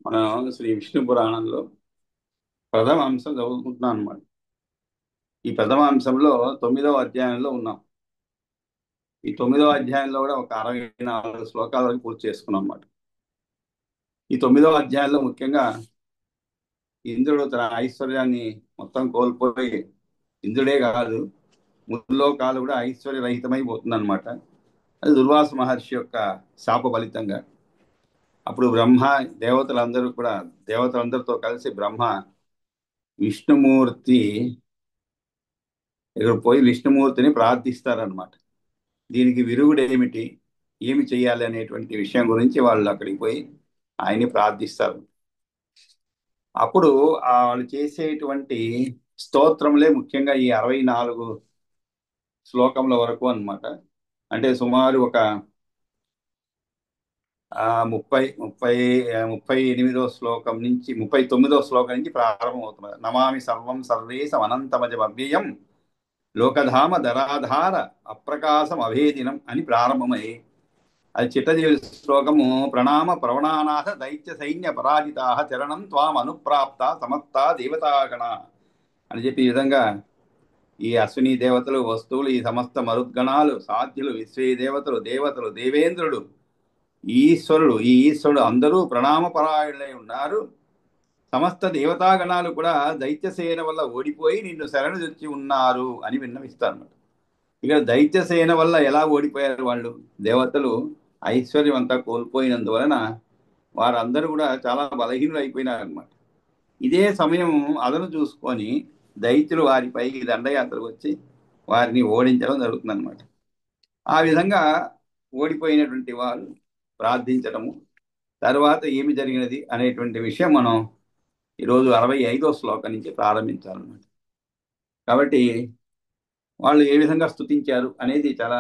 మనం శ్రీ విష్ణు పురాణంలో ప్రథమ అంశం చదువుకుంటున్నాం అనమాట. ఈ ప్రథమ అంశంలో 9వ అధ్యాయంలో ఉన్నాం. ఈ 9వ అధ్యాయంలో కూడా ఒక 64 శ్లోకాల వరకు పూర్తి చేసుకున్నాం అన్నమాట. ఈ 9వ అధ్యాయంలో ముఖ్యంగా ఇంద్రుడు తన ఐశ్వర్యాన్ని మొత్తం కోల్పోయి, ఇంద్రుడే కాదు ముల్లోకాలు కూడా ఐశ్వర్యరహితమైపోతుందన్నమాట. అది దుర్వాస మహర్షి యొక్క శాప ఫలితంగా. అప్పుడు బ్రహ్మ దేవతలందరితో కలిసి బ్రహ్మ విష్ణుమూర్తి ఇక్కడ పోయి విష్ణుమూర్తిని ప్రార్థిస్తారనమాట. దీనికి విరుగుడు ఏమిటి, ఏమి చేయాలి అనేటువంటి విషయం గురించి వాళ్ళు అక్కడికి పోయి ఆయన్ని ప్రార్థిస్తారు. అప్పుడు వాళ్ళు చేసేటువంటి స్తోత్రములే ముఖ్యంగా ఈ 64 శ్లోకముల వరకు అన్నమాట. అంటే సుమారు ఒక 38వ శ్లోకం నుంచి 39వ శ్లోకం నుంచి ప్రారంభమవుతున్నది. నమామి సర్వం సర్వేశం అనంతమజం అవ్యయం లోకధామ ధరాధార అప్రకాశం అభేదినం అని ప్రారంభమై అది చిట్టజీవి శ్లోకము ప్రణామ ప్రవణానాథ దైత్య సైన్య పరాజితా చరణం త్వాం అనుప్రాప్త సమస్త దేవతాగణ అని చెప్పి ఈ విధంగా ఈ అశ్విని దేవతలు, వస్తువులు, ఈ సమస్త మరుద్గణాలు, సాధ్యులు, విశ్వే దేవతలు, దేవేంద్రుడు, ఈ ఈశ్వరుడు అందరూ ప్రణామపరాయణులై ఉన్నారు. సమస్త దేవతాగణాలు కూడా దైత్యసేన వల్ల ఓడిపోయి నిన్ను శరణు తెచ్చి ఉన్నారు అని విన్నవిస్తారు. ఇక్కడ దైత్యసేన వల్ల ఎలా ఓడిపోయారు వాళ్ళు? దేవతలు ఐశ్వర్యం అంతా కోల్పోయినందువలన వారందరూ కూడా చాలా బలహీనులు అయిపోయినారు అనమాట. ఇదే సమయం అదను చూసుకొని దైత్యులు వారిపైకి దండయాత్రకు వచ్చి వారిని ఓడించడం జరుగుతుందన్నమాట. ఆ విధంగా ఓడిపోయినటువంటి వారు ప్రార్థించడము, తర్వాత ఏమి జరిగినది అనేటువంటి విషయం మనం ఈరోజు 65వ శ్లోకం నుంచి ప్రారంభించాలన్నమాట. కాబట్టి వాళ్ళు ఏ విధంగా స్తుతించారు అనేది చాలా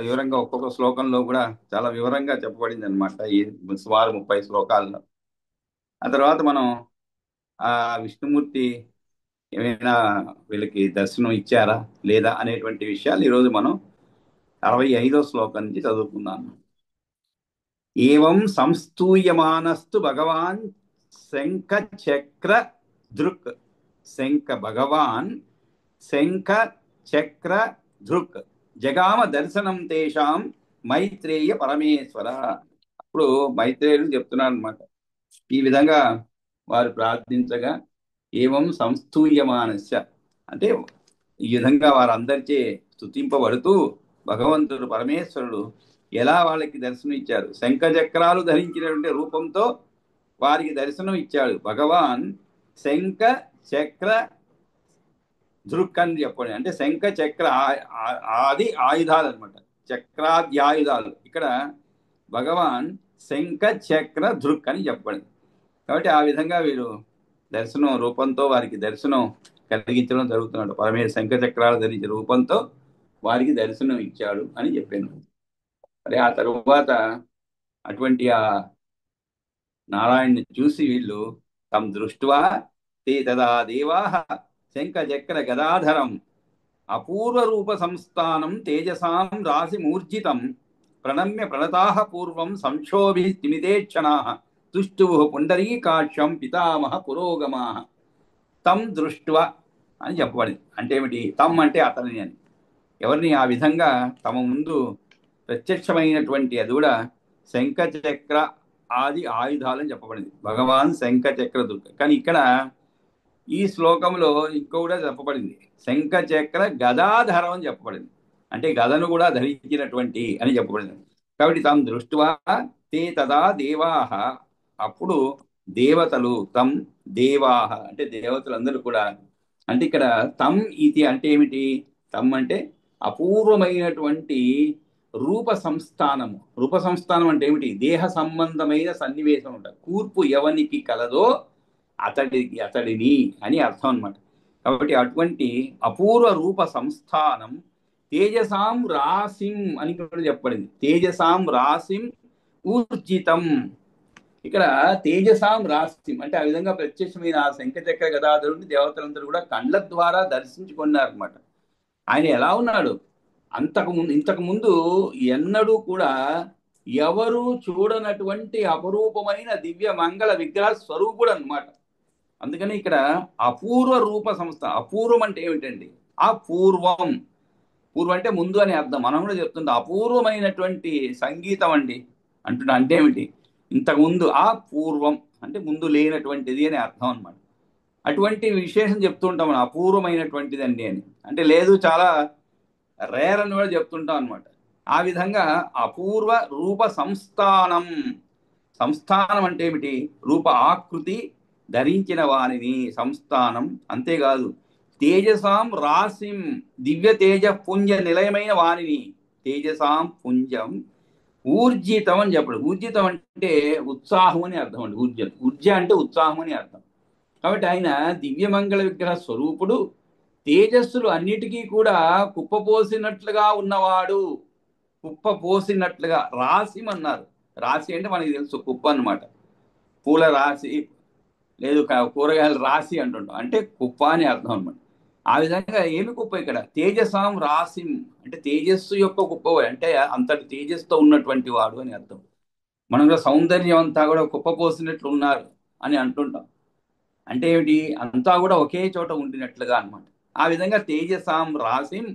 వివరంగా ఒక్కొక్క శ్లోకంలో కూడా చాలా వివరంగా చెప్పబడింది అనమాట. ఈ సుమారు 30 శ్లోకాల్లో. ఆ తర్వాత మనం ఆ విష్ణుమూర్తి ఏమైనా వీళ్ళకి దర్శనం ఇచ్చారా లేదా అనేటువంటి విషయాలు ఈరోజు మనం 65వ శ్లోకం నుంచి చదువుకుందాం. ఏవం సంస్తూయమానస్తు భగవాన్ శంఖ చక్ర దృక్ భగవాన్ శంఖ చక్ర దృక్ జగామ దర్శనం తేషాం మైత్రేయ పరమేశ్వర. అప్పుడు మైత్రేయుడు చెప్తున్నాడు అనమాట. ఈ విధంగా వారు ప్రార్థించగా ఏవం సంస్తూయమానస్య అంటే ఈ విధంగా వారందరిచే స్తుతింపబడుతూ భగవంతుడు పరమేశ్వరుడు ఎలా వాళ్ళకి దర్శనం ఇచ్చారు, శంఖ చక్రాలు ధరించినటువంటి రూపంతో వారికి దర్శనం ఇచ్చాడు. భగవాన్ శంఖ చక్ర దృక్ అని చెప్పండి. అంటే శంఖ చక్ర ఆది ఆయుధాలు అనమాట, చక్రాద్యాయుధాలు. ఇక్కడ భగవాన్ శంఖ చక్ర దృక్ అని చెప్పండి. కాబట్టి ఆ విధంగా వీరు దర్శనం రూపంతో వారికి దర్శనం కలిగించడం జరుగుతున్నాడు. పరమేశ్వర శంఖ చక్రాలు ధరించిన రూపంతో వారికి దర్శనం ఇచ్చాడు అని చెప్పాను. మరి ఆ తరువాత అటువంటి ఆ నారాయణ్ని చూసి వీళ్ళు తం దృష్ట్వా తే తదా దేవాః శంఖ చక్ర గదాధరం అపూర్వ రూప సంస్థానం తేజసాం రాశి మూర్జితం ప్రణమ్య ప్రణతాః పూర్వం సంక్షోభిస్తిమితేక్షణాః తుష్టుః పుండరీకాక్షం పితామహ పురోగమాః. తం దృష్ట్వా అని చెప్పబడింది. అంటే ఏమిటి? తమ్ అంటే అతని అని. ఎవరిని? ఆ విధంగా తమ ముందు ప్రత్యక్షమైనటువంటి అది కూడా శంఖ చక్ర ఆది ఆయుధాలని చెప్పబడింది. భగవాన్ శంఖ చక్ర దుర్గ. కానీ ఇక్కడ ఈ శ్లోకంలో ఇంకొకటి చెప్పబడింది, శంఖ చక్ర గదాధరం అని చెప్పబడింది. అంటే గదను కూడా ధరించినటువంటి అని చెప్పబడింది. కాబట్టి తం దృష్ట్వా తే తదా దేవాః అప్పుడు దేవతలు తం దేవాః అంటే దేవతలందరూ కూడా. అంటే ఇక్కడ తం ఇది అంటే ఏమిటి? తం అంటే అపూర్వమైనటువంటి రూప సంస్థానము. రూప సంస్థానం అంటే ఏమిటి? దేహ సంబంధమైన సన్నివేశం ఉంటుంది. కూర్పు ఎవనికి కలదో అతడిని అని అర్థం అనమాట. కాబట్టి అటువంటి అపూర్వ రూప సంస్థానం తేజసాం రాశిం అని కూడా చెప్పబడింది. తేజసాం రాశిం ఊర్జితం. ఇక్కడ తేజసాం రాశిం అంటే ఆ విధంగా ప్రత్యక్షమైన ఆ శంఖచక్ర గదాధరుడిని దేవతలందరూ కూడా కళ్ళ ద్వారా దర్శించుకున్నారనమాట. ఆయన ఎలా ఉన్నాడు? ఇంతకు ముందు ఎన్నడూ కూడా ఎవరు చూడనటువంటి అపరూపమైన దివ్య మంగళ విగ్రహ స్వరూపుడు అన్నమాట. అందుకని ఇక్కడ అపూర్వ రూప సంస్థ. అపూర్వం అంటే ఏమిటండి? అపూర్వం. పూర్వం అంటే ముందు అని అర్థం. మనం కూడా చెప్తుంటాం అపూర్వమైనటువంటి సంగీతం అండి అంటున్నా. అంటే ఏమిటి? ఇంతకు ముందు ఆ పూర్వం అంటే ముందు లేనటువంటిది అని అర్థం అన్నమాట. అటువంటి విశేషం చెప్తూ ఉంటాం మనం, అపూర్వమైనటువంటిది అండి అని. అంటే లేదు, చాలా రేర్ అని కూడా చెప్తుంటాం అనమాట. ఆ విధంగా అపూర్వ రూప సంస్థానం. సంస్థానం అంటే ఏమిటి? రూప ఆకృతి ధరించిన వారిని సంస్థానం. అంతేకాదు తేజసాం రాశిం, దివ్య తేజ పుంజ నిలయమైన వారిని. తేజసాం పుంజం ఊర్జితం అని చెప్పడు. ఊర్జితం అంటే ఉత్సాహం అని అర్థం అండి. ఊర్జ అంటే ఉత్సాహం అని అర్థం. కాబట్టి ఆయన దివ్యమంగళ విగ్రహ స్వరూపుడు. తేజస్సులు అన్నిటికీ కూడా కుప్పపోసినట్లుగా ఉన్నవాడు. కుప్పపోసినట్లుగా రాశి అన్నారు. రాశి అంటే మనకి తెలుసు కుప్ప అన్నమాట. పూల రాశి లేదు, కూరగాయల రాశి అంటుంటాం. అంటే కుప్ప అని అర్థం అనమాట. ఆ విధంగా ఏమి కుప్ప ఇక్కడ? తేజసాం రాశిం అంటే తేజస్సు యొక్క కుప్ప, అంటే అంతటి తేజస్సుతో ఉన్నటువంటి వాడు అని అర్థం. మనం కూడా సౌందర్యం అంతా కూడా కుప్పపోసినట్లు ఉన్నారు అని అంటుంటాం. అంటే ఏమిటి? అంతా కూడా ఒకే చోట ఉండినట్లుగా అన్నమాట. ఆ విధంగా తేజసాం రాశిం.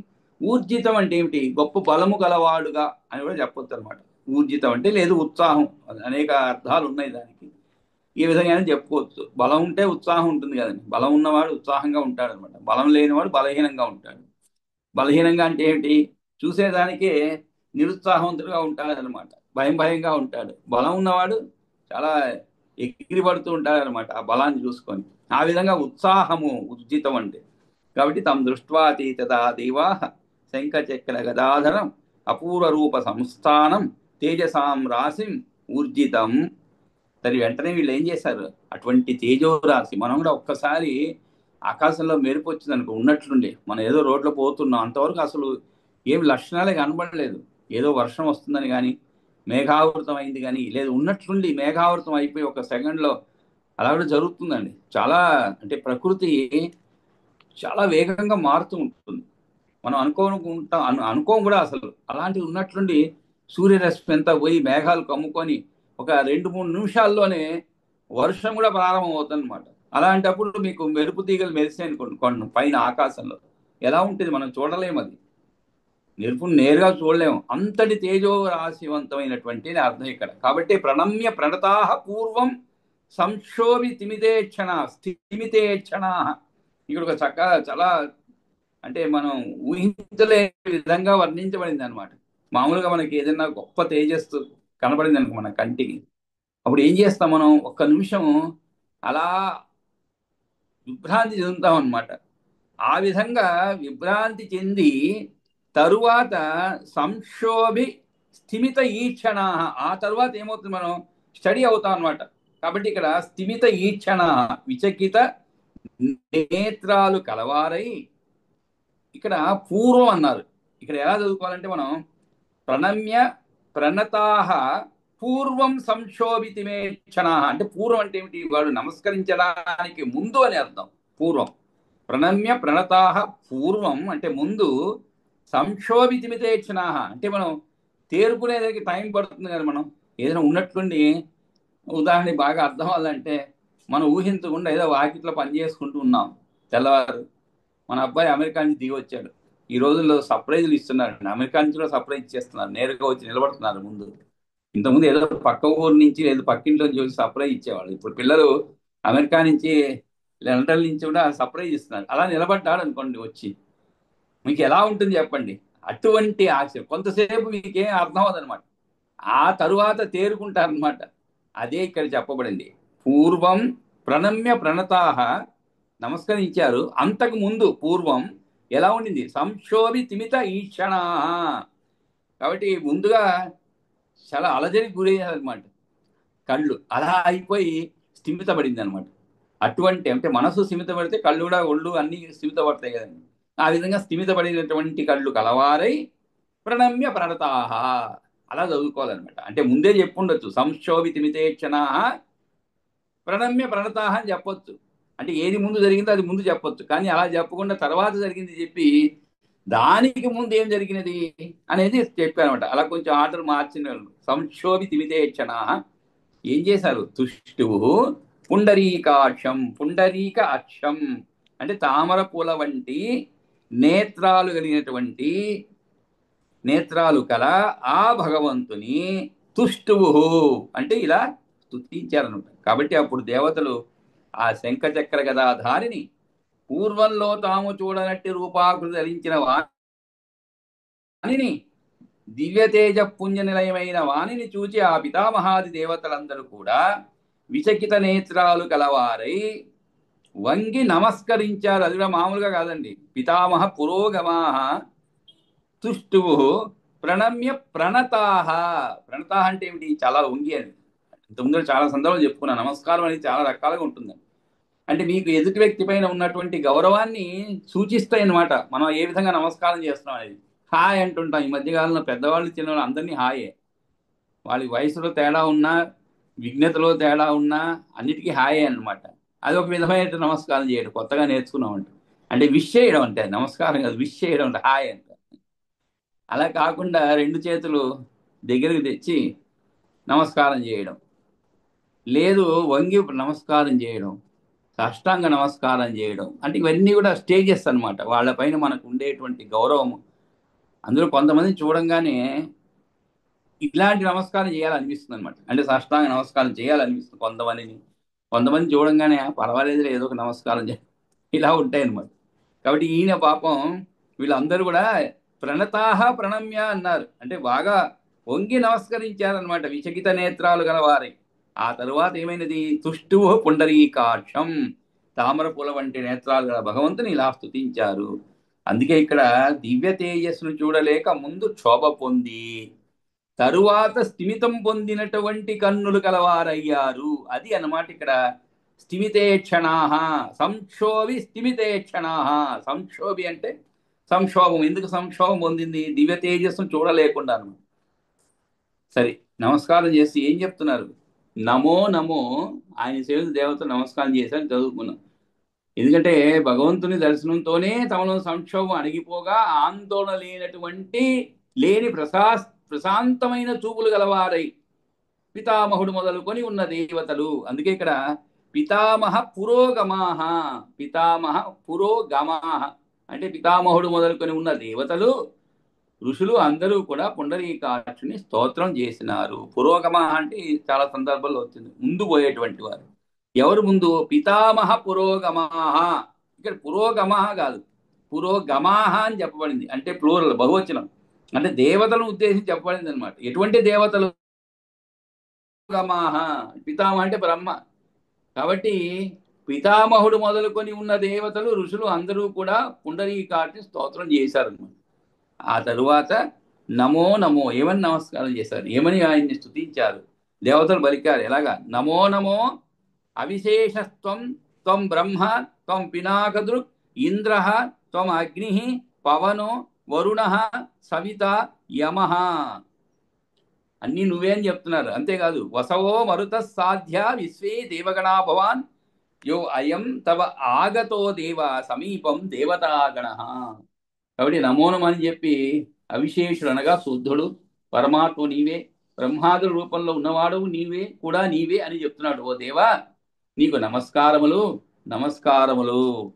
ఊర్జితం అంటే ఏమిటి? గొప్ప బలము గలవాడుగా అని కూడా చెప్పొచ్చు అనమాట. ఊర్జితం అంటే లేదు ఉత్సాహం. అనేక అర్థాలు ఉన్నాయి దానికి. ఈ విధంగానే చెప్పుకోవచ్చు. బలం ఉంటే ఉత్సాహం ఉంటుంది కదండి. బలం ఉన్నవాడు ఉత్సాహంగా ఉంటాడు అనమాట. బలం లేనివాడు బలహీనంగా ఉంటాడు. బలహీనంగా అంటే ఏమిటి? చూసేదానికే నిరుత్సాహవంతుడుగా ఉంటాడు అనమాట. భయం భయంగా ఉంటాడు. బలం ఉన్నవాడు చాలా ఎగిరి పడుతూ ఉంటాడు అనమాట, ఆ బలాన్ని చూసుకొని. ఆ విధంగా ఉత్సాహము ఉజ్జితం అంటే. కాబట్టి తమ దృష్ట్వాతీతదా దేవా శంఖచక్ర గదాధరం అపూర్వ రూప సంస్థానం తేజసాం రాశిం ఊర్జితం. సరే, వెంటనే వీళ్ళు ఏం చేశారు? అటువంటి తేజోరాశి మనం కూడా ఒక్కసారి ఆకాశంలో మెరుపు వచ్చింది అనుకో, ఉన్నట్లుండి మనం ఏదో రోడ్లో పోతున్నాం, అంతవరకు అసలు ఏం లక్షణాలే కనబడలేదు. ఏదో వర్షం వస్తుందని కానీ, మేఘావృతం అయింది కానీ లేదు, ఉన్నట్లుండి మేఘావృతం అయిపోయి ఒక సెకండ్లో అలా కూడా జరుగుతుందండి. చాలా అంటే ప్రకృతి చాలా వేగంగా మారుతూ ఉంటుంది. మనం అనుకోనుకుంటాం, అనుకోం కూడా అసలు. అలాంటివి ఉన్నట్లుండి సూర్యరశ్మి అంతా పోయి మేఘాలు కమ్ముకొని ఒక 2-3 నిమిషాల్లోనే వర్షం కూడా ప్రారంభం అవుతుంది అనమాట. అలాంటప్పుడు మీకు మెరుపు తీగలు మెరిసాయి అనుకోండి పైన ఆకాశంలో, ఎలా ఉంటుంది? మనం చూడలేము అది. మెరుపుని నేరుగా చూడలేము. అంతటి తేజో రాశివంతమైనటువంటి అర్థం ఇక్కడ. కాబట్టి ప్రణమ్య ప్రణతాహ పూర్వం సంక్షోభి తిమితేక్షణ స్థిమితేక్షణ. ఇక్కడ ఒక చక్కగా చాలా అంటే మనం ఊహించలేని విధంగా వర్ణించబడింది అనమాట. మామూలుగా మనకి ఏదైనా గొప్ప తేజస్సు కనబడింది అనుకో మన కంటికి, అప్పుడు ఏం చేస్తాం మనం? ఒక్క నిమిషం అలా విభ్రాంతి చెందుతాం అనమాట. ఆ విధంగా విభ్రాంతి చెంది తరువాత సంక్షోభి స్థిమిత ఈక్షణ. ఆ తరువాత ఏమవుతుంది? మనం స్టడీ అవుతాం అనమాట. కాబట్టి ఇక్కడ స్థిమిత ఈక్షణ విచకిత నేత్రాలు కలవారై, ఇక్కడ పూర్వం అన్నారు. ఇక్కడ ఎలా చదువుకోవాలంటే మనం ప్రణమ్య ప్రణతాహ పూర్వం సంక్షోభితిమేక్షణ. అంటే పూర్వం అంటే ఏమిటి? వాడు నమస్కరించడానికి ముందు అని అర్థం. పూర్వం ప్రణమ్య ప్రణతాహ పూర్వం అంటే ముందు, సంక్షోభితిమితేక్షణ అంటే మనం తేరుకునేదానికి టైం పడుతుంది కదా. మనం ఏదైనా ఉన్నట్లుండి, ఉదాహరణ బాగా అర్థం అవ్వాలంటే మనం ఊహించకుండా ఏదో వాకిట్లో పని చేసుకుంటూ ఉన్నాం. తెల్లవారు మన అబ్బాయి అమెరికా నుంచి దిగి వచ్చాడు. ఈ రోజుల్లో సర్ప్రైజులు ఇస్తున్నారు. అమెరికా నుంచి కూడా సర్ప్రైజ్ ఇచ్చేస్తున్నారు. నేరుగా వచ్చి నిలబడుతున్నారు ముందు. ఇంతకుముందు ఏదో పక్క ఊరు నుంచి లేదు పక్కింట్లో నుంచి వచ్చి సర్ప్రైజ్ ఇచ్చేవాళ్ళు. ఇప్పుడు పిల్లలు అమెరికా నుంచి లండన్ నుంచి కూడా సర్ప్రైజ్ ఇస్తున్నారు. అలా నిలబడ్డాడు అనుకోండి వచ్చి, మీకు ఎలా ఉంటుంది చెప్పండి? అటువంటి ఆశ కొంతసేపు మీకేం అర్థం అవ్వదనమాట. ఆ తరువాత తేరుకుంటారనమాట. అదే ఇక్కడ చెప్పబడింది. పూర్వం ప్రణమ్య ప్రణతాహ నమస్కరించారు. అంతకు ముందు పూర్వం ఎలా ఉండింది? సంక్షోభి తిమిత ఈక్షణ. కాబట్టి ముందుగా చాలా అలజడికి గురయ్యారనమాట. కళ్ళు అలా అయిపోయి స్థిమితపడింది అనమాట. అటువంటి అంటే మనసు స్థిమితపడితే కళ్ళు కూడా, ఒళ్ళు అన్ని స్థిమితపడతాయి కదండి. ఆ విధంగా స్థిమితపడినటువంటి కళ్ళు కలవారై ప్రణమ్య ప్రణతాహ. అలా చదువుకోవాలన్నమాట. అంటే ముందే చెప్పుండొచ్చు సంక్షోభి తిమితేక్షణ ప్రణమ్య ప్రణతాహ అని చెప్పొచ్చు. అంటే ఏది ముందు జరిగిందో అది ముందు చెప్పొచ్చు. కానీ అలా చెప్పకుండా తర్వాత జరిగింది చెప్పి దానికి ముందు ఏం జరిగినది అనేది చెప్పానమాట. అలా కొంచెం ఆర్డర్ మార్చిన వాళ్ళు. సంక్షోభితిమితే క్షణా ఏం చేశారు? తుష్టువు పుండరీకాక్షం, పుండరీక అక్షం అంటే తామర పూల వంటి నేత్రాలు కలిగినటువంటి, నేత్రాలు కల ఆ భగవంతుని తుష్టువు అంటే ఇలా స్తుతించారనమాట. కాబట్టి అప్పుడు దేవతలు ఆ శంఖ చక్ర గదాధారిని, పూర్వంలో తాము చూడనట్టి రూపాకృతి ధరించిన వాణిని, దివ్యతేజ పుణ్య నిలయమైన వాణిని చూచి ఆ పితామహాది దేవతలందరూ కూడా విచకిత నేత్రాలు కలవారై వంగి నమస్కరించారు. అది కూడా మామూలుగా కాదండి. పితామహ పురోగమాహ తుష్టువు ప్రణమ్య ప్రణతాహ. ప్రణతాహ అంటే ఏమిటి? చాలా వంగి అని. ఇంతకుముందు చాలా సందర్భాలు చెప్పుకున్నాను. నమస్కారం అనేది చాలా రకాలుగా ఉంటుంది. అంటే మీకు ఎదుటి వ్యక్తి పైన ఉన్నటువంటి గౌరవాన్ని సూచిస్తాయి అన్నమాట. మనం ఏ విధంగా నమస్కారం చేస్తున్నాం అనేది. హాయ్ అంటుంటాం. ఈ మధ్యకాలంలో పెద్దవాళ్ళు చిన్నవాళ్ళు అందరినీ హాయే. వాళ్ళ వయసులో తేడా ఉన్నా, విఘ్నతలో తేడా ఉన్నా అన్నిటికీ హాయే అన్నమాట. అది ఒక విధమైన నమస్కారం చేయడం, కొత్తగా నేర్చుకున్నామంట. అంటే విష్ చేయడం అంటే నమస్కారం కాదు, విష్ చేయడం అంటే హాయ్ అంట. అలా కాకుండా రెండు చేతులు దగ్గరికి తెచ్చి నమస్కారం చేయడం, లేదు వంగి నమస్కారం చేయడం, సాష్టాంగ నమస్కారం చేయడం, అంటే ఇవన్నీ కూడా స్టేజెస్ అన్నమాట. వాళ్ళపైన మనకు ఉండేటువంటి గౌరవం. అందులో కొంతమంది చూడంగానే ఇలాంటి నమస్కారం చేయాలనిపిస్తుంది అనమాట. అంటే సాష్టాంగ నమస్కారం చేయాలనిపిస్తుంది కొంతమందిని. కొంతమంది చూడంగానే పర్వాలేదు ఏదో ఒక నమస్కారం ఇలా ఉంటాయి అనమాట. కాబట్టి ఈయన పాపం వీళ్ళందరూ కూడా ప్రణతాహ ప్రణమ్య అన్నారు. అంటే బాగా వంగి నమస్కరించారనమాట, విచకిత నేత్రాలు గలవారై. ఆ తరువాత ఏమైనది? తుష్టువు పుండరీకాక్షం, తామర పూల వంటి నేత్రాలు గల భగవంతుని ఇలా స్తుతించారు. అందుకే ఇక్కడ దివ్య తేజస్సును చూడలేక ముందు క్షోభ పొంది తరువాత స్థిమితం పొందినటువంటి కన్నులు కలవారయ్యారు. అది అన్నమాట ఇక్కడ స్థిమితే క్షణాహ, సంక్షోభి స్థిమితే క్షణాహ. సంక్షోభి అంటే సంక్షోభం. ఎందుకు సంక్షోభం పొందింది? దివ్య తేజస్సును చూడలేకుండా అన్నమాట. సరే, నమస్కారం చేసి ఏం చెప్తున్నారు? నమో నమో, ఆయన సేవిత దేవతలు నమస్కారం చేశారని చదువుకున్నాం. ఎందుకంటే భగవంతుని దర్శనంతోనే తమలో సంక్షోభం అణిగిపోగా ఆందోళన లేనటువంటి, లేని ప్రశాంతమైన చూపులు గలవారై పితామహుడు మొదలుకొని ఉన్న దేవతలు. అందుకే ఇక్కడ పితామహ పురోగమాహ, పితామహ పురోగమాహ అంటే పితామహుడు మొదలుకొని ఉన్న దేవతలు, ఋషులు అందరూ కూడా పుండరీకాక్షుని స్తోత్రం చేసినారు. పురోగమ అంటే చాలా సందర్భాల్లో వచ్చింది, ముందు పోయేటువంటి వారు. ఎవరు ముందు? పితామహ పురోగమాహ. ఇక్కడ పురోగమః కాదు, పురోగమాహ అని చెప్పబడింది. అంటే ప్లూరల్, బహువచనం. అంటే దేవతలను ఉద్దేశించి చెప్పబడింది అనమాట. ఎటువంటి దేవతలు? గమాహ. పితామహ అంటే బ్రహ్మ. కాబట్టి పితామహుడు మొదలుకొని ఉన్న దేవతలు, ఋషులు అందరూ కూడా పుండరీకాక్షుని స్తోత్రం చేశారన్నమాట. ఆ తరువాత నమో నమో ఏమని నమస్కారం చేశారు, ఏమని ఆయన్ని స్తుతించారు? దేవతలు పలికారు ఎలాగా? నమో నమో అవిశేషత్వం త్వం బ్రహ్మ త్వం పినాకదృక్ ఇంద్ర త్వం అగ్ని పవనో వరుణ సవిత యమ. అన్నీ నువ్వే అని చెప్తున్నారు. అంతేకాదు వసవో మరుత సాధ్య విశ్వే దేవగణా భవాన్ యో అయం తవ ఆగతో దేవ సమీపం దేవతాగణ. కాబట్టి నమోనమని చెప్పి అవిశేషుడు అనగా శుద్ధుడు పరమాత్మ నీవే, బ్రహ్మాదుల రూపంలో ఉన్నవాడు నీవే, కూడా నీవే అని చెప్తున్నాడు. ఓ దేవా, నీకు నమస్కారములు, నమస్కారములు.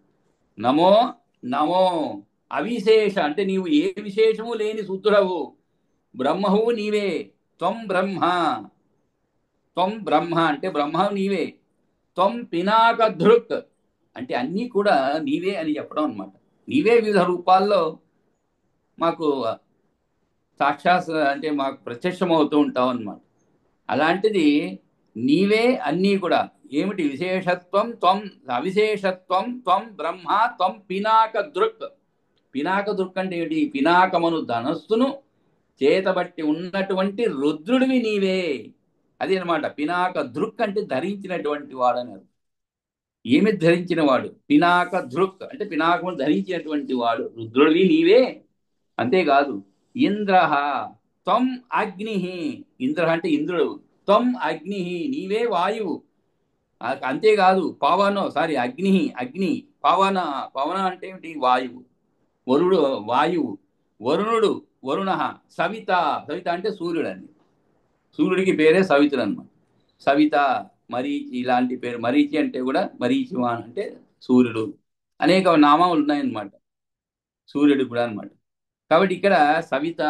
నమో నమో అవిశేష అంటే నీవు ఏ విశేషము లేని శుద్ధుడవు, బ్రహ్మవు నీవే. త్వం బ్రహ్మ, త్వం బ్రహ్మ అంటే బ్రహ్మ నీవే. త్వం పినాక దృక్ అంటే అన్నీ కూడా నీవే అని చెప్పడం అనమాట. నీవే వివిధ రూపాల్లో మాకు సాక్షాత్ అంటే మాకు ప్రత్యక్షం అవుతూ ఉంటావు అనమాట. అలాంటిది నీవే అన్నీ కూడా. ఏమిటి విశేషత్వం? త్వం అవిశేషత్వం త్వం బ్రహ్మ త్వం పినాక దృక్. పినాక దృక్ అంటే ఏమిటి? పినాకమును ధనస్సును చేతబట్టి ఉన్నటువంటి రుద్రుడివి నీవే. అది అనమాట. పినాక దృక్ అంటే ధరించినటువంటి వాడన్నారు. ఏమి ధరించిన వాడు? పినాక దృక్ అంటే పినాకమును ధరించినటువంటి వాడు రుద్రుడివి నీవే. అంతేకాదు ఇంద్ర త్వం అగ్ని, ఇంద్ర అంటే ఇంద్రుడు, త్వం అగ్ని నీవే వాయువు. అంతేకాదు పవన, సారీ అగ్ని, అగ్ని పవన, పవన అంటే ఏమిటి? వాయువు. వరుడు వాయువు, వరుణుడు వరుణ, సవిత, సవిత అంటే సూర్యుడు అండి. సూర్యుడికి పేరే సవితుడు అన్నమాట. సవిత, మరీచి ఇలాంటి పేరు. మరీచి అంటే కూడా మరీచిమా అంటే సూర్యుడు. అనేక నామాలు ఉన్నాయన్నమాట సూర్యుడు కూడా అన్నమాట. కాబట్టి ఇక్కడ సవిత,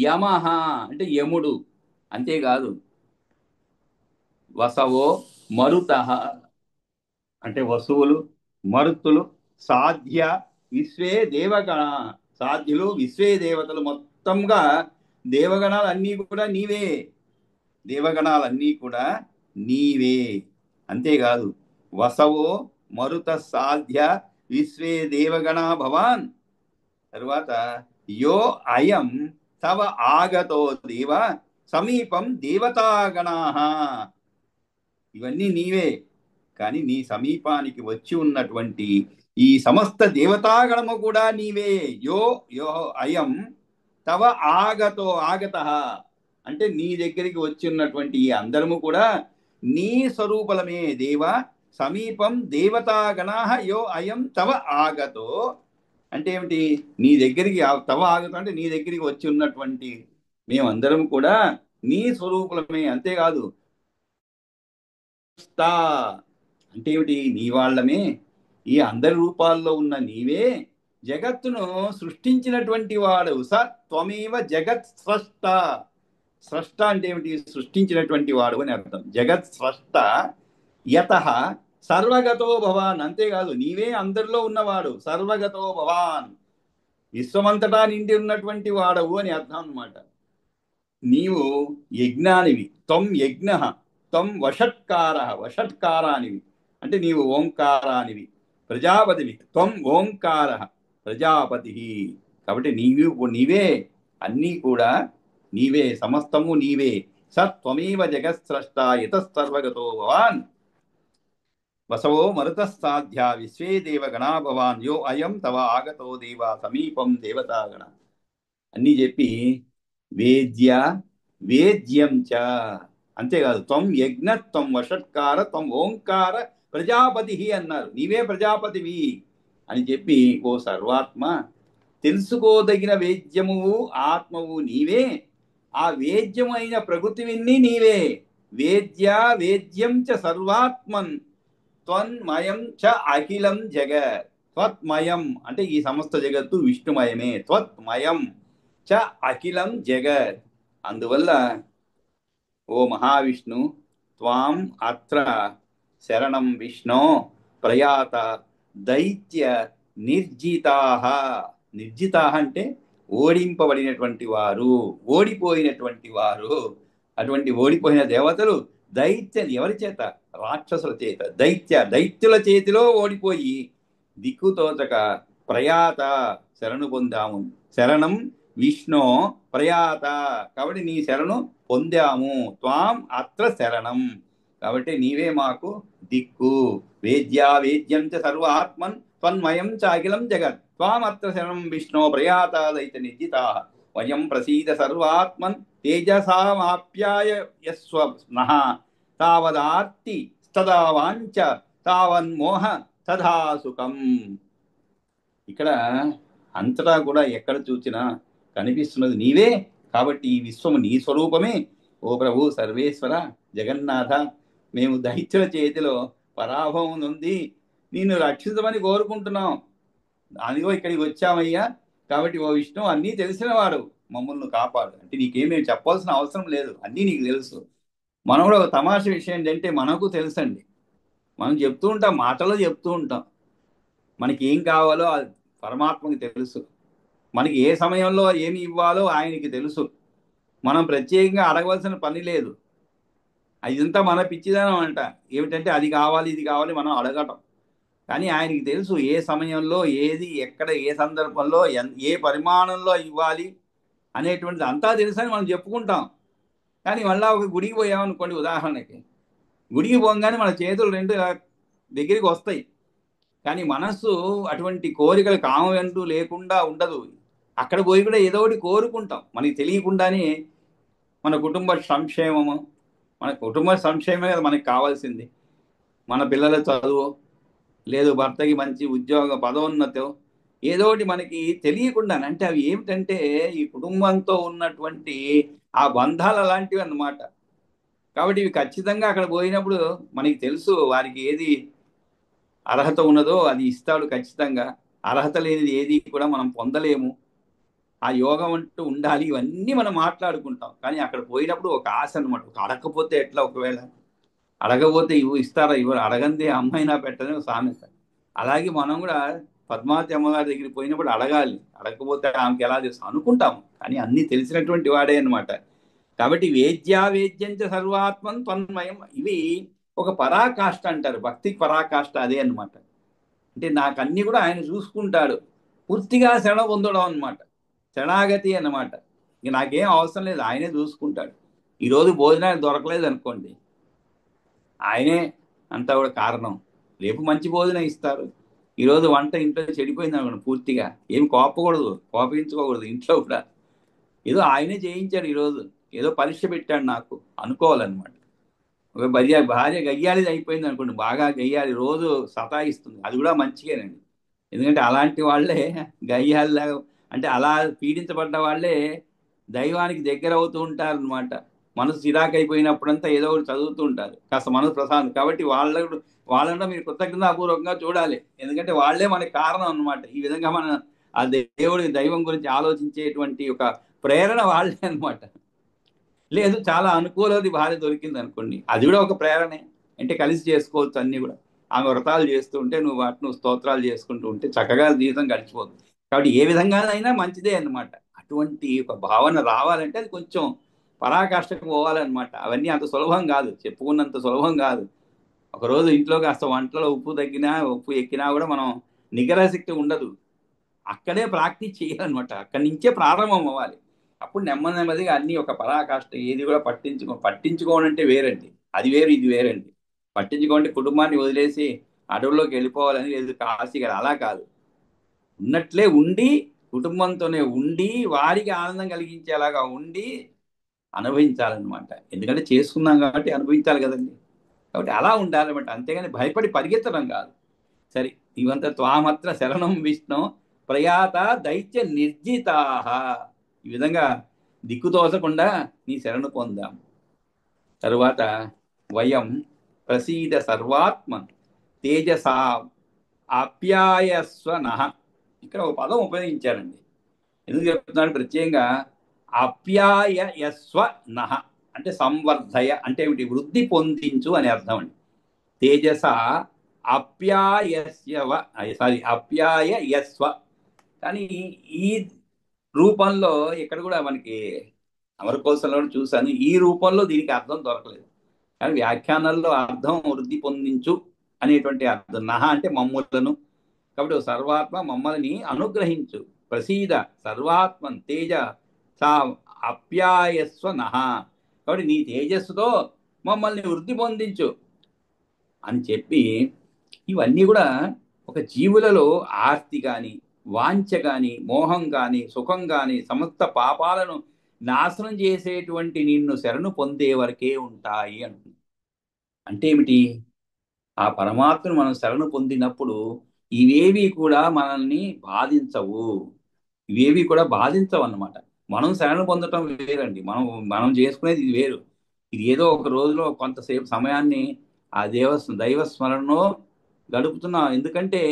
యమహ అంటే యముడు. అంతేకాదు వసవో, మరుత అంటే వసువులు, మరుత్తులు, సాధ్య, విశ్వే దేవగణ. సాధ్యులు విశ్వే దేవతలు, మొత్తంగా దేవగణాలన్నీ కూడా నీవే. దేవగణాలన్నీ కూడా నీవే. అంతేకాదు వసవో, మరుత, సాధ్య, విశ్వే దేవగణ భవాన్. తరువాత యో అయం తవ ఆగతో దేవ సమీపం దేవతాగణా. ఇవన్నీ నీవే, కానీ నీ సమీపానికి వచ్చి ఉన్నటువంటి ఈ సమస్త దేవతాగణము కూడా నీవే. యో యో అయం తవ ఆగతో, ఆగత అంటే నీ దగ్గరికి వచ్చి ఉన్నటువంటి ఈ అందరము కూడా నీ స్వరూపలమే దేవ. సమీపం దేవతాగణా యో అయం తవ ఆగతో అంటే ఏమిటి? నీ దగ్గరికి తవ ఆగతం అంటే నీ దగ్గరికి వచ్చి ఉన్నటువంటి మేమందరం కూడా నీ స్వరూపులమే. అంతేకాదు అంటే ఏమిటి? నీ వాళ్ళమే. ఈ అందరి రూపాల్లో ఉన్న నీవే జగత్తును సృష్టించినటువంటి వాడు. స త్వమేవ జగత్ స్రష్ట. స్రష్ట అంటే ఏమిటి? సృష్టించినటువంటి వాడు అని అర్థం. జగత్ స్రష్ట యతః సర్వగతో భవాన్. అంతేకాదు నీవే అందరిలో ఉన్నవాడు. సర్వగతో భవాన్, విశ్వమంతటా నిండి ఉన్నటువంటి వాడవు అని అర్థం అన్నమాట. నీవు యజ్ఞానివి. త్వం యజ్ఞ, త్వం వషట్కార, వషట్కారానివి అంటే నీవు ఓంకారానివి. ప్రజాపతివి, త్వం ఓంకార ప్రజాపతి. కాబట్టి నీవే, అన్నీ కూడా నీవే, సమస్తము నీవే. సత్వమేవ జగత్స్రష్ట యతఃసర్వగతో భవాన్ వసవో మరుతస్సాధ్య విశ్వే దేవ గణా భవాన్ యో అయం తవ ఆగతో దేవ సమీపం దేవతాగణ అన్నీ చెప్పి వేద్య వేద్యం చ. అంతేకాదు త్వం యజ్ఞ, త్వం వషట్కార, త్వం ఓంకార ప్రజాపతి అన్నారు. నీవే ప్రజాపతివి అని చెప్పి, ఓ సర్వాత్మ, తెలుసుకోదగిన వేద్యమువు ఆత్మవు నీవే. ఆ వేద్యమైన ప్రకృతివిన్నీ నీవే. వేద్య వేద్యం చ సర్వాత్మన్ త్వన్మయం చ అఖిలం జగత్. త్వత్మయం అంటే ఈ సమస్త జగత్తు విష్ణుమయమే. త్వత్మయం చ అఖిలం జగత్. అందువల్ల ఓ మహావిష్ణు, త్వాం అత్ర శరణం విష్ణో ప్రయాత దైత్య నిర్జితాః. నిర్జితాః అంటే ఓడింపబడినటువంటి వారు, ఓడిపోయినటువంటి వారు. అటువంటి ఓడిపోయిన దేవతలు ఎవరి చేత? రాక్షసుల చేత. దైత్యుల చేతిలో ఓడిపోయి దిక్కుతోచక ప్రయాత శరణు పొందాము. శరణం విష్ణు ప్రయాత కాబట్టి నీ శరణు పొందాము. త్వాం అత్ర శరణం కాబట్టి నీవే మాకు దిక్కు. వేద్యా వేద్యం చ సర్వాత్మన్ త్వన్మయం చ అఖిలం జగత్. త్వాం అత్ర శరణం విష్ణు ప్రయాత దైత్య నిర్జితాః. వయం ప్రసీద సర్వాత్మన్ తేజసామాప్యాయ యస్వ నః. తావదార్తి తదా వాంఛ తావన్మోహ తథా సుఖం. ఇక్కడ అంతటా కూడా ఎక్కడ చూసినా కనిపిస్తున్నది నీవే. కాబట్టి ఈ విశ్వము నీ స్వరూపమే. ఓ ప్రభు సర్వేశ్వర జగన్నాథ, మేము దైత్యుల చేతిలో పరాభవం ఉంది, నిన్ను రక్షించమని కోరుకుంటున్నాం. అదిగో ఇక్కడికి వచ్చామయ్యా. కాబట్టి ఓ విష్ణు అన్నీ తెలిసినవాడు, మమ్మల్ని కాపాడు అంటే నీకేమేమి చెప్పాల్సిన అవసరం లేదు, అన్నీ నీకు తెలుసు. మనం కూడా ఒక తమాష విషయం ఏంటంటే మనకు తెలుసండి. మనం చెప్తూ ఉంటాం, మాటలో చెప్తూ ఉంటాం. మనకి ఏం కావాలో అది పరమాత్మకి తెలుసు. మనకి ఏ సమయంలో ఏమి ఇవ్వాలో ఆయనకి తెలుసు. మనం ప్రత్యేకంగా అడగవలసిన పని లేదు. ఇదంతా మన పిచ్చిదనం అంట. ఏమిటంటే అది కావాలి ఇది కావాలి మనం అడగటం. కానీ ఆయనకి తెలుసు ఏ సమయంలో ఏది ఎక్కడ ఏ సందర్భంలో ఏ పరిమాణంలో ఇవ్వాలి అనేటువంటిది అంతా తెలుసని మనం చెప్పుకుంటాం. కానీ మళ్ళీ ఒక గుడికి పోయామనుకోండి, ఉదాహరణకి గుడికి పోగానే మన చేతులు రెండు దగ్గరికి వస్తాయి. కానీ మనస్సు అటువంటి కోరికలు కామంటూ లేకుండా ఉండదు. అక్కడ పోయి కూడా ఏదో ఒకటి కోరుకుంటాం మనకి తెలియకుండానే. మన కుటుంబ సంక్షేమము, మన కుటుంబ సంక్షేమమే కదా మనకి కావాల్సింది. మన పిల్లల చదువు, లేదు భర్తకి మంచి ఉద్యోగ పదోన్నతో, ఏదో ఒకటి మనకి తెలియకుండా, అంటే అవి ఏమిటంటే ఈ కుటుంబంతో ఉన్నటువంటి ఆ బంధాలు అలాంటివి అన్నమాట. కాబట్టి ఇవి ఖచ్చితంగా అక్కడ పోయినప్పుడు మనకి తెలుసు వారికి ఏది అర్హత ఉన్నదో అది ఇస్తాడు ఖచ్చితంగా. అర్హత లేనిది ఏది కూడా మనం పొందలేము. ఆ యోగం అంటూ ఉండాలి. ఇవన్నీ మనం మాట్లాడుకుంటాం. కానీ అక్కడ పోయినప్పుడు ఒక ఆశ అనమాట. అడగకపోతే ఎట్లా, ఒకవేళ అడగపోతే ఇస్తారా ఇవ్వరు, అడగందే అమ్మాయినా పెట్టదని సామెత. అలాగే మనం కూడా పద్మావతి అమ్మగారి దగ్గరికి పోయినప్పుడు అడగాలి. అడగకపోతే ఆమెకి ఎలా తెలుసు అనుకుంటాం, కానీ అన్నీ తెలిసినటువంటి వాడే అనమాట. కాబట్టి వేద్యా వేద్యంచ సర్వాత్మం తన్మయం, ఇవి ఒక పరాకాష్ట అంటారు. భక్తికి పరాకాష్ట అదే అనమాట. అంటే నాకు అన్ని కూడా ఆయన చూసుకుంటాడు. పూర్తిగా శరణ పొందడం అనమాట, శరణాగతి అన్నమాట. ఇక నాకేం అవసరం లేదు, ఆయనే చూసుకుంటాడు. ఈరోజు భోజనానికి దొరకలేదు అనుకోండి, ఆయనే అంతా కూడా కారణం. రేపు మంచి భోజనం ఇస్తారు. ఈరోజు వంట ఇంట్లో చెడిపోయింది అనుకోండి, పూర్తిగా ఏం కోపకూడదు, కోపించుకోకూడదు ఇంట్లో కూడా. ఏదో ఆయనే చేయించాడు ఈరోజు, ఏదో పరీక్ష పెట్టాడు నాకు అనుకోవాలన్నమాట. ఒక భార్య గయ్యాలిది అయిపోయింది అనుకోండి, బాగా గయ్యాలి, రోజు సతాయిస్తుంది, అది కూడా మంచిగానండి. ఎందుకంటే అలాంటి వాళ్ళే గయ్యాలిలాగా, అంటే అలా పీడించబడ్డ వాళ్ళే దైవానికి దగ్గర అవుతూ ఉంటారు అనమాట. మనసు చిరాకైపోయినప్పుడంతా ఏదో ఒకటి చదువుతూ ఉంటారు, కాస్త మనసు ప్రశాంతం. కాబట్టి వాళ్ళంటే మీరు కృతజ్ఞతాపూర్వకంగా చూడాలి. ఎందుకంటే వాళ్ళే మనకి కారణం అనమాట. ఈ విధంగా మన ఆ దేవుడి దైవం గురించి ఆలోచించేటువంటి ఒక ప్రేరణ వాళ్ళే అనమాట. లేదు చాలా అనుకూలది భార్య దొరికింది అనుకోండి, అది కూడా ఒక ప్రేరణే. అంటే కలిసి చేసుకోవచ్చు అన్ని కూడా. ఆమె వ్రతాలు చేస్తూ ఉంటే నువ్వు నువ్వు స్తోత్రాలు చేసుకుంటూ ఉంటే చక్కగా జీవితం గడిచిపోతుంది. కాబట్టి ఏ విధంగానైనా మంచిదే అన్నమాట. అటువంటి ఒక భావన రావాలంటే అది కొంచెం పరాకాష్ఠకు పోవాలన్నమాట. అవన్నీ అంత సులభం కాదు, చెప్పుకున్నంత సులభం కాదు. ఒకరోజు ఇంట్లో కాస్త వంటలో ఉప్పు తగ్గినా ఉప్పు ఎక్కినా కూడా మనం నిగరశక్తి ఉండదు. అక్కడే ప్రాక్టీస్ చేయాలన్నమాట. అక్కడి నుంచే ప్రారంభం అవ్వాలి. అప్పుడు నెమ్మది నెమ్మదిగా అన్ని ఒక పరాకాష్ట ఏది కూడా పట్టించుకోవడం అంటే వేరండి. అది వేరు, ఇది వేరండి. పట్టించుకోండి కుటుంబాన్ని వదిలేసి అడవుల్లోకి వెళ్ళిపోవాలని లేదు, కాశీ గారు అలా కాదు. ఉన్నట్లే ఉండి, కుటుంబంతోనే ఉండి, వారికి ఆనందం కలిగించేలాగా ఉండి అనుభవించాలన్నమాట. ఎందుకంటే చేసుకున్నాం కాబట్టి అనుభవించాలి కదండి. కాబట్టి అలా ఉండాలన్నమాట. అంతేగాని భయపడి పరిగెత్తడం కాదు. సరే, ఇవంతా త్వామత్ర శరణం విష్ణు ప్రయాత దైత్య నిర్జితాహ. ఈ విధంగా దిక్కుతోచకుండా నీ శరణు పొందాం. తరువాత వయం ప్రసీద సర్వాత్మ తేజసా ఆప్యాయస్వ నః. ఇక్కడ ఒక పదం ఉపయోగించారండి. ఎందుకు చెప్తున్నాడు ప్రత్యేకంగా అప్యాయస్వ నః అంటే సంవర్ధయ అంటే ఏమిటి, వృద్ధి పొందించు అని అర్థం అండి. తేజస అప్యాయస్యవ, సారీ అప్యాయస్వ. కానీ ఈ రూపంలో ఇక్కడ కూడా మనకి అమరకోశంలో చూశాను, ఈ రూపంలో దీనికి అర్థం దొరకలేదు. కానీ వ్యాఖ్యానాల్లో అర్థం వృద్ధి పొందించు అనేటువంటి అర్థం. నహ అంటే మమ్ములను. కాబట్టి సర్వాత్మ మమ్మల్ని అనుగ్రహించు. ప్రసీద సర్వాత్మ తేజ సా అప్యాయస్వ నహ. కాబట్టి నీ తేజస్సుతో మమ్మల్ని వృద్ధి పొందించు అని చెప్పి, ఇవన్నీ కూడా ఒక జీవులలో ఆర్తి కానీ, వాంఛ కానీ, మోహం కానీ, సుఖం కానీ, సమస్త పాపాలను నాశనం చేసేటువంటి నిన్ను శరణు పొందే వరకే ఉంటాయి అంటుంది. అంటే ఏమిటి? ఆ పరమాత్మను మనం శరణు పొందినప్పుడు ఇవేవి కూడా మనల్ని బాధించవు. ఇవేవి కూడా బాధించవు అన్నమాట. మనం శరణు పొందటం వేరండి, మనం మనం చేసుకునేది ఇది వేరు. ఇది ఏదో ఒక రోజులో కొంతసేపు సమయాన్ని ఆ దైవ స్మరణలో గడుపుతున్నాం. ఎందుకంటే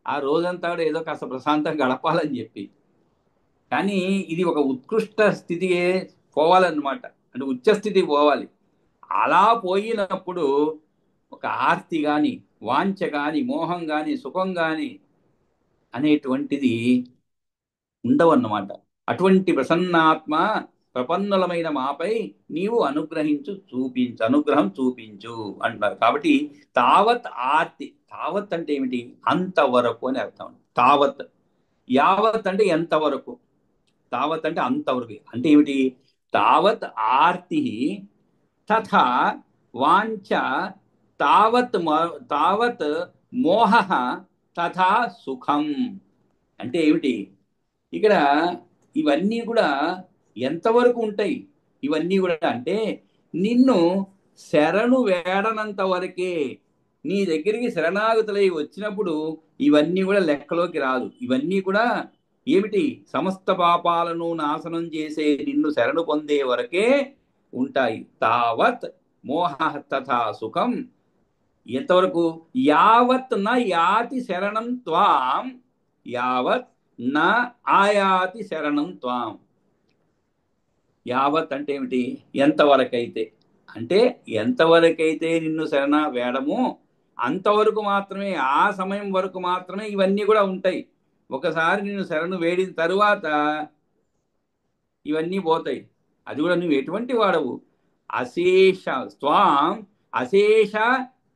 ఆ రోజంతా కూడా ఏదో కాస్త ప్రశాంతంగా గడపాలని చెప్పి. కానీ ఇది ఒక ఉత్కృష్ట స్థితికి పోవాలన్నమాట. అంటే ఉచ్చ స్థితికి పోవాలి. అలా పోయినప్పుడు ఒక ఆర్తి కానీ, వాంఛ కానీ, మోహం కానీ, సుఖం కానీ అనేటువంటిది ఉండవన్నమాట. అటువంటి ప్రసన్నాత్మ ప్రపన్నులమైన మాపై నీవు అనుగ్రహం చూపించు అంటారు. కాబట్టి తావత్ ఆర్తి, తావత్ అంటే ఏమిటి, అంతవరకు అని అర్థం. తావత్, యావత్ అంటే ఎంతవరకు, తావత్ అంటే అంతవరకు. అంటే ఏమిటి, తావత్ ఆర్తి తథా వాంఛ తావత్ తావత్ మోహ తథా సుఖం. అంటే ఏమిటి, ఇక్కడ ఇవన్నీ కూడా ఎంతవరకు ఉంటాయి, ఇవన్నీ కూడా అంటే నిన్ను శరణు వేడనంత వరకే. నీ దగ్గరికి శరణాగతులై వచ్చినప్పుడు ఇవన్నీ కూడా లెక్కలోకి రాదు. ఇవన్నీ కూడా ఏమిటి? సమస్త పాపాలను నాశనం చేసే నిన్ను శరణు పొందే వరకే ఉంటాయి. తావత్ మోహ తథా సుఖం. ఎంతవరకు? యావత్ న యాతి శరణం త్వాం, యావత్ న ఆయాతి శరణం త్వాం. యావత్ అంటే ఏమిటి? ఎంతవరకైతే. అంటే ఎంతవరకైతే నిన్ను శరణ వేడము అంతవరకు మాత్రమే, ఆ సమయం వరకు మాత్రమే ఇవన్నీ కూడా ఉంటాయి. ఒకసారి నిన్ను శరణు వేడిన తరువాత ఇవన్నీ పోతాయి. అది కూడా నువ్వు ఎటువంటి వాడవు? అశేష స్వాం అశేష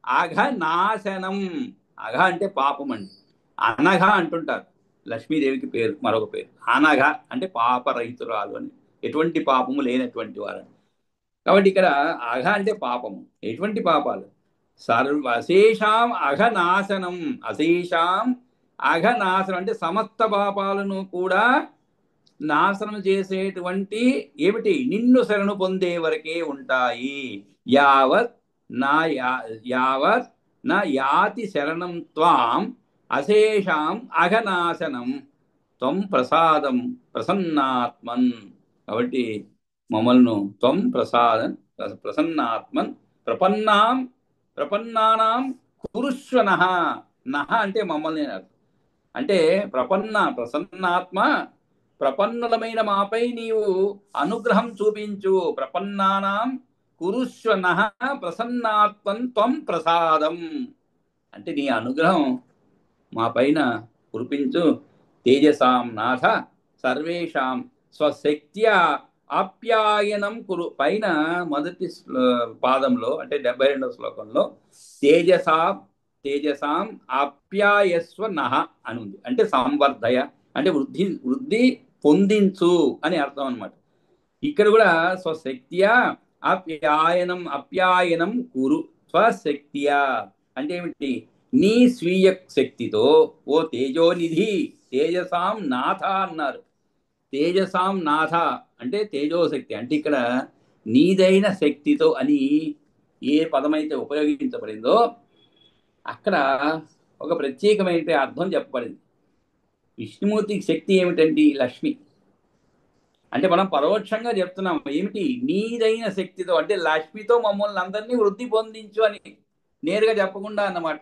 అఘనాశనం. అఘ అంటే పాపం అండి. అనఘ అంటుంటారు. లక్ష్మీదేవికి పేరు, మరొక పేరు అనఘ అంటే పాపరహితురాలు అని, ఎటువంటి పాపము లేనటువంటి వారని. కాబట్టి ఇక్కడ అఘ అంటే పాపము. ఎటువంటి పాపాలు? అశేషాం అఘనాశనం. అశేషాం అఘనాశనం అంటే సమస్త పాపాలను కూడా నాశనం చేసేటువంటి ఏమిటి? నిన్ను శరణు పొందే వరకే ఉంటాయి. యావత్ నా యావత్ నా యాతి శరణం త్వాం అశేషాం అఘనాశనం త్వం ప్రసాదం ప్రసన్నాత్మన్. కాబట్టి మమ్మల్ని త్వం ప్రసాదం ప్రసన్నాత్మన్ ప్రపన్నానాం కురుష్వ నః. నః అంటే మమ్మల్ని అంటే ప్రసన్నాత్మ, ప్రపన్నులమైన మాపై నీవు అనుగ్రహం చూపించు. ప్రపన్నానాం కురుష్వ నః ప్రసన్నాత్మన్ త్వం ప్రసాదం అంటే నీ అనుగ్రహం మా పైన కురిపించు. తేజసాం నాథ సర్వేషాం స్వశక్త్యా ఆప్యాయనం కురు. పైన మొదటి పాదంలో అంటే 72వ శ్లోకంలో తేజసాం ఆప్యాయస్వ నః అని ఉంది. అంటే సంవర్ధయ అంటే వృద్ధి పొందించు అని అర్థం అనమాట. ఇక్కడ కూడా స్వశక్త్యా అప్యాయనం కురు. స్వశక్త్యా అంటే ఏమిటి? నీ స్వీయ శక్తితో ఓ తేజోనిధి, తేజసాం నాథ అన్నారు. తేజసాం నాథ అంటే తేజోశక్తి. అంటే ఇక్కడ నీదైన శక్తితో అని ఏ పదమైతే ఉపయోగించబడిందో అక్కడ ఒక ప్రత్యేకమైన అర్థం చెప్పబడింది. విష్ణుమూర్తికి శక్తి ఏమిటండి? లక్ష్మి. అంటే మనం పరోక్షంగా చెప్తున్నాం ఏమిటి? నీదైన శక్తితో అంటే లక్ష్మితో మమ్మల్ని అందరినీ వృద్ధి పొందించు అని నేరుగా చెప్పకుండా అన్నమాట.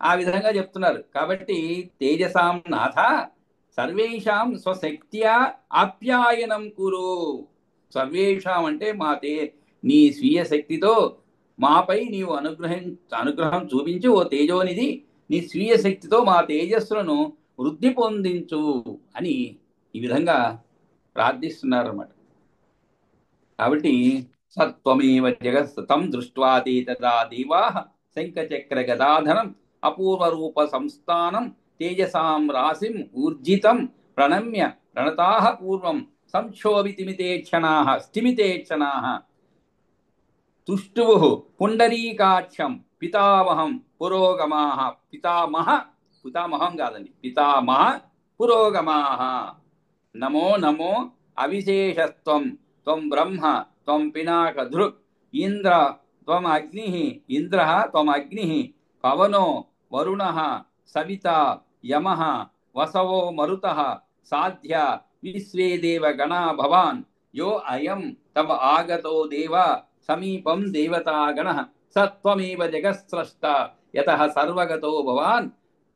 ఆ విధంగా చెప్తున్నారు. కాబట్టి తేజసాం నాథ సర్వేషాం స్వశక్త్యా ఆప్యాయనం కురు. సర్వేషాం అంటే నీ స్వీయ శక్తితో మాపై నీవు అనుగ్రహం చూపించు. ఓ తేజోనిధి, నీ స్వీయ శక్తితో మా తేజస్సులను వృద్ధి పొందించు అని ఈ విధంగా ప్రార్థిస్తున్నారన్నమాట. కాబట్టి సత్వమేవ జగత్తం దృష్ట్వాతే తదా దేవాః శంఖచక్ర గదాధరం అపూర్వ రూప సంస్థానం తేజసాం రాశిం ఊర్జితం ప్రణమ్య ప్రణతాః పూర్వం సంక్షోభితిమితే క్షణాః తుష్టువుః పుండరీకాక్షం పితామహం పురోగమాః. పితామహం కాదండి, పితామహ పురోగమాః. నమో నమో అవిశేషస్త్వం త్వం బ్రహ్మ త్వం పినాక దృక్ ఇంద్ర త్వం అగ్నిః పవనో వరుణః సవిత యమః వసవో మరుతః సాధ్య విశ్వే దేవ గణా భవాన్ యో అయం తవ ఆగతో దేవ సమీపం దేవతాగణః సత్వమేవ జగత్స్రష్ట యతః సర్వగతో భవాన్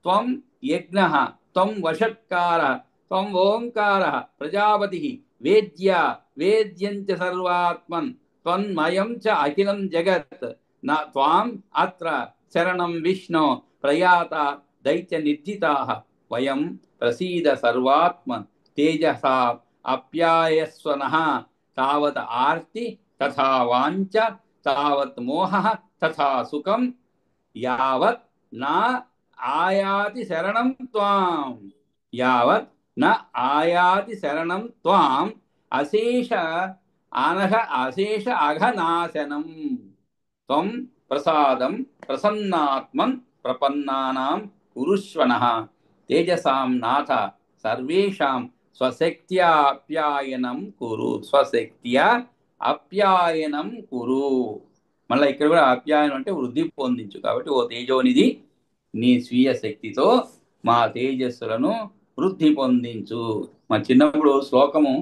త్వం యజ్ఞః త్వం వషట్కారః త్వం ఓంకారః ప్రజాపతిః వేద్యం చ సర్వాత్మన్ త్వన్మయం చ అఖిలం జగత్ త్వాం అత్ర శరణం విష్ణో ప్రయాత దైత్య నిర్జితాః వయం ప్రసీద సర్వాత్మన్ తేజసా అప్యాయస్వ నః. తావత్ ఆర్తి తథా వాంఛ తావత్ మోహః తథా సుఖం యావత్ నా ఆయాతి శరణం త్వాం. యావత్ న ఆయాతి శరణం త్వాం అశేష అఘనాశనం త్వం ప్రసాదం ప్రసన్నాత్మన్ ప్రపన్నానాం కురుష్వ నః. తేజసాం నాథ సర్వేషాం స్వశక్త్యా అప్యాయనం కురు. స్వశక్త్యా అప్యాయనం కురు. మళ్ళీ ఇక్కడ కూడా ఆప్యాయనం అంటే వృద్ధి పొందించు. కాబట్టి ఓ తేజోనిధి, నీ స్వీయ శక్తితో మా తేజస్సులను వృద్ధి పొందించు. మా చిన్నప్పుడు శ్లోకము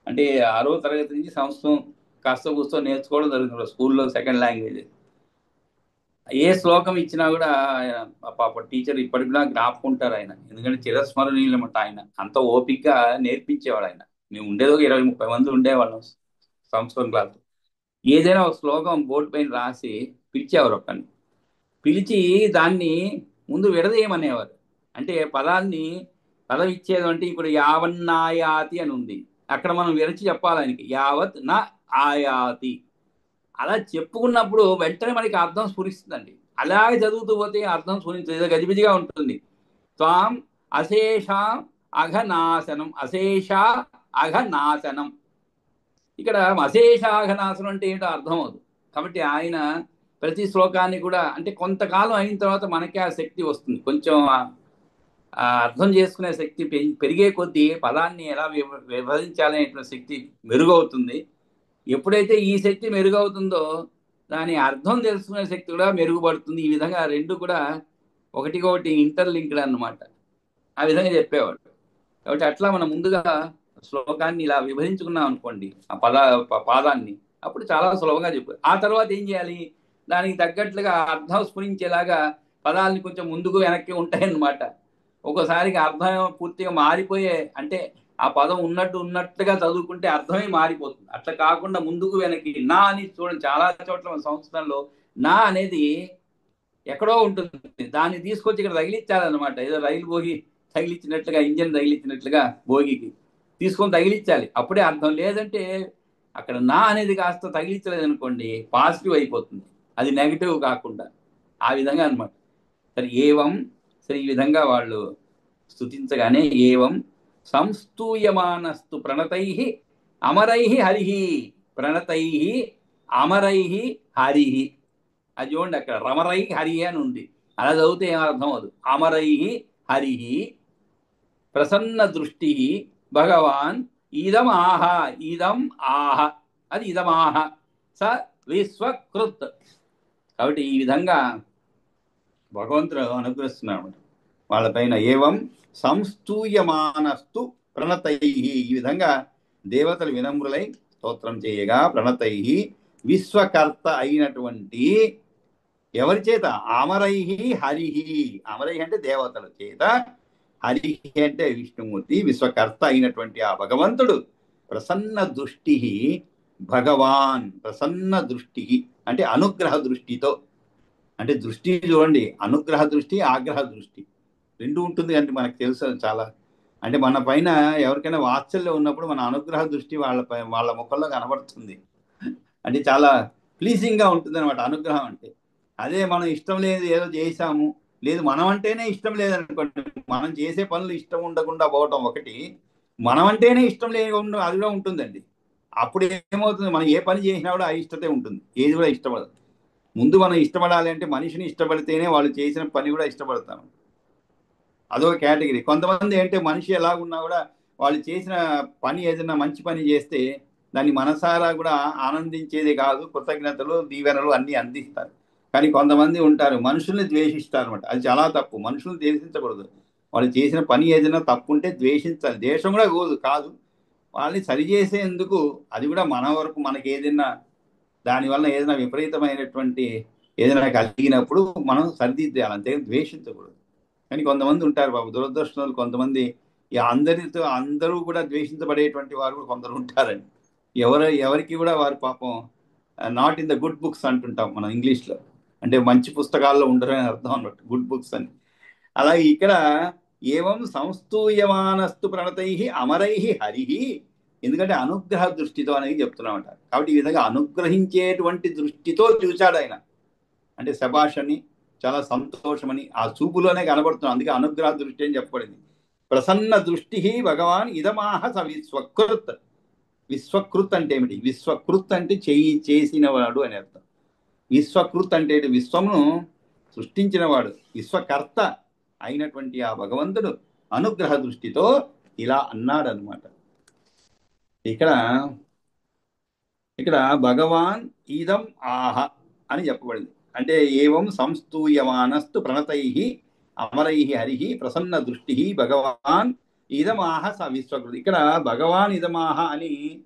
అంటే 6వ తరగతి నుంచి సంస్కృతం కాస్త కూస్తో నేర్చుకోవడం జరుగుతుంది స్కూల్లో, సెకండ్ లాంగ్వేజ్. ఏ శ్లోకం ఇచ్చినా కూడా పాప టీచర్ ఇప్పటికి కూడా జ్ఞాపకుంటారు ఆయన, ఎందుకంటే చిరస్మరణీయులమాట ఆయన. అంత ఓపికగా నేర్పించేవాడు ఆయన. మేము ఉండేది ఒక 20-30 మంది ఉండేవాళ్ళం సంస్కృతం క్లాస్. ఏదైనా ఒక శ్లోకం బోర్డు పైన రాసి పిలిచేవారు ఒకరిని, పిలిచి దాన్ని ముందు విడదీయమనేవారు. అంటే పదం ఇచ్చేది అంటే ఇప్పుడు యావన్నాయాతి అని ఉంది, అక్కడ మనం విరచి చెప్పాలి ఆయనకి యావత్ నా ఆయాతి. అలా చెప్పుకున్నప్పుడు వెంటనే మనకి అర్థం స్ఫురిస్తుందండి. అలాగే చదువుతూ పోతే అర్థం స్ఫురించదు, ఏదో గజిబిజిగా ఉంటుంది. త్వాం అశేష అఘనాశనం, అశేష అఘనాశనం. ఇక్కడ అశేష అఘనాశనం అంటే ఏంటో అర్థం అవుతుంది. కాబట్టి ఆయన ప్రతి శ్లోకాన్ని కూడా అంటే కొంతకాలం అయిన తర్వాత మనకే ఆ శక్తి వస్తుంది, కొంచెం అర్థం చేసుకునే శక్తి పెరిగే కొద్దీ పదాన్ని ఎలా విభజించాలనేటువంటి శక్తి మెరుగవుతుంది. ఎప్పుడైతే ఈ శక్తి మెరుగవుతుందో దాని అర్థం తెలుసుకునే శక్తి కూడా మెరుగుపడుతుంది. ఈ విధంగా రెండు కూడా ఒకటికొకటి ఇంటర్లింక్డ్ అన్నమాట. ఆ విధంగా చెప్పేవాడు. కాబట్టి అట్లా మనం ముందుగా శ్లోకాన్ని ఇలా విభజించుకున్నాం అనుకోండి, ఆ పాదాన్ని, అప్పుడు చాలా సులభంగా చెప్పారు. ఆ తర్వాత ఏం చేయాలి, దానికి తగ్గట్లుగా అర్థం స్ఫురించేలాగా పదాలని కొంచెం ముందుకు వెనక్కి ఉంటాయన్నమాట. ఒక్కోసారికి అర్థం పూర్తిగా మారిపోయే, అంటే ఆ పదం ఉన్నట్టుగా చదువుకుంటే అర్థమే మారిపోతుంది. అట్లా కాకుండా ముందుకు వెనక్కి నా అని చూడండి, చాలా చోట్ల మన సంస్కృతంలో నా అనేది ఎక్కడో ఉంటుంది, దాన్ని తీసుకొచ్చి ఇక్కడ తగిలించాలన్నమాట. ఏదో రైలు బోగి తగిలించినట్లుగా, ఇంజన్ తగిలించినట్లుగా బోగికి తీసుకొని తగిలించాలి, అప్పుడే అర్థం. లేదంటే అక్కడ నా అనేది కాస్త తగిలించలేదు అనుకోండి, పాజిటివ్ అయిపోతుంది, అది నెగిటివ్ కాకుండా. ఆ విధంగా అనమాట. సరే ఏవం, సరే ఈ విధంగా వాళ్ళు స్తుతించగానే ఏవం సంస్తూయమానస్తు ప్రణతై అమరై హరి, ప్రణతై అమరై హరి. అది చూడండి, అక్కడ రమరై హరి అని ఉంది, అలా చదివితే ఏమర్థం అవదు. అమరై హరి ప్రసన్న దృష్టి భగవాన్ ఇదం ఆహ, ఇదం ఆహ, అది ఇదమాహ స విశ్వకృత్. కాబట్టి ఈ విధంగా భగవంతుడు అనుగ్రహిస్తున్నాడు వాళ్ళపైన. ఏవం సంస్తూయమానస్తు ప్రణతై, ఈ విధంగా దేవతలు వినమ్రులై స్తోత్రం చేయగా, ప్రణతై విశ్వకర్త అయినటువంటి ఎవరి చేత, అమరై హరి, అమరై అంటే దేవతల చేత, హరి అంటే విష్ణుమూర్తి, విశ్వకర్త అయినటువంటి ఆ భగవంతుడు ప్రసన్న దృష్టి భగవాన్, ప్రసన్న దృష్టి అంటే అనుగ్రహ దృష్టితో. అంటే దృష్టి చూడండి, అనుగ్రహ దృష్టి ఆగ్రహ దృష్టి రెండు ఉంటుంది అంటే మనకు తెలుసు చాలా. అంటే మన పైన ఎవరికైనా వాత్సల్యం ఉన్నప్పుడు మన అనుగ్రహ దృష్టి వాళ్ళ ముఖంలో కనబడుతుంది, అంటే చాలా ప్లీజింగ్గా ఉంటుంది అనమాట అనుగ్రహం అంటే. అదే మనం ఇష్టం లేదు ఏదో చేసాము, లేదు మనం అంటేనే ఇష్టం లేదనుకోండి, మనం చేసే పనులు ఇష్టం ఉండకుండా పోవటం ఒకటి, మనం అంటేనే ఇష్టం లేకుండా అది కూడా ఉంటుందండి. అప్పుడు ఏమవుతుంది, మనం ఏ పని చేసినా కూడా అయిష్టతే ఉంటుంది, ఏది కూడా ఇష్టపడదు. ముందు మనం ఇష్టపడాలి అంటే మనిషిని ఇష్టపడితేనే వాళ్ళు చేసిన పని కూడా ఇష్టపడతాం, అదొక కేటగిరీ. కొంతమంది ఏంటంటే మనిషి ఎలాగున్నా కూడా వాళ్ళు చేసిన పని ఏదైనా మంచి పని చేస్తే దాన్ని మనసారా కూడా ఆనందించేది కాదు, కృతజ్ఞతలు దీవెనలు అన్నీ అందిస్తారు. కానీ కొంతమంది ఉంటారు మనుషుల్ని ద్వేషిస్తారు అనమాట, అది చాలా తప్పు. మనుషుల్ని ద్వేషించకూడదు, వాళ్ళు చేసిన పని ఏదైనా తప్పు ఉంటే ద్వేషించాలి. ద్వేషం కూడా కాదు, వాళ్ళని సరిచేసేందుకు, అది కూడా మన వరకు మనకి ఏదైనా దానివల్ల ఏదైనా విపరీతమైనటువంటి ఏదైనా కలిగినప్పుడు మనం సరిదిద్దాలి, అంతే ద్వేషించకూడదు. కానీ కొంతమంది ఉంటారు బాబు, దురదృష్టం కొంతమంది, అందరూ కూడా ద్వేషించబడేటువంటి వారు కూడా కొందరు ఉంటారండి. ఎవరికి కూడా వారు పాపం not in the good books అంటుంటాం మనం ఇంగ్లీష్లో, అంటే మంచి పుస్తకాల్లో ఉండరు అని అర్థం అన్నట్టు గుడ్ బుక్స్ అని. అలాగే ఇక్కడ ఏవం సంస్తూయమానస్తు ప్రణతై అమరై హరి, ఎందుకంటే అనుగ్రహ దృష్టితో అనేది చెప్తున్నామట. కాబట్టి ఈ విధంగా అనుగ్రహించేటువంటి దృష్టితో చూశాడు ఆయన, అంటే శభాష్ అని, చాలా సంతోషమని ఆ చూపులోనే కనబడుతున్నాం, అందుకే అనుగ్రహ దృష్టి అని చెప్పబడింది. ప్రసన్న దృష్టి భగవాన్ ఇదమాహ స విశ్వకృత్. విశ్వకృత్ అంటే ఏమిటి, విశ్వకృత్ అంటే చేసినవాడు అని అర్థం. విశ్వకృత్ అంటే విశ్వమును సృష్టించినవాడు, విశ్వకర్త అయినటువంటి ఆ భగవంతుడు అనుగ్రహ దృష్టితో ఇలా అన్నాడు అనమాట. ఇక్కడ భగవాన్ ఇదం ఆహ అని చెప్పబడింది. అంటే ఏవం సంస్తూయమానస్తు ప్రణతై అమరై హరి ప్రసన్న దృష్టి భగవాన్ ఇదమాహ స విశ్వకృతి. ఇక్కడ భగవాన్ ఇదమాహ అని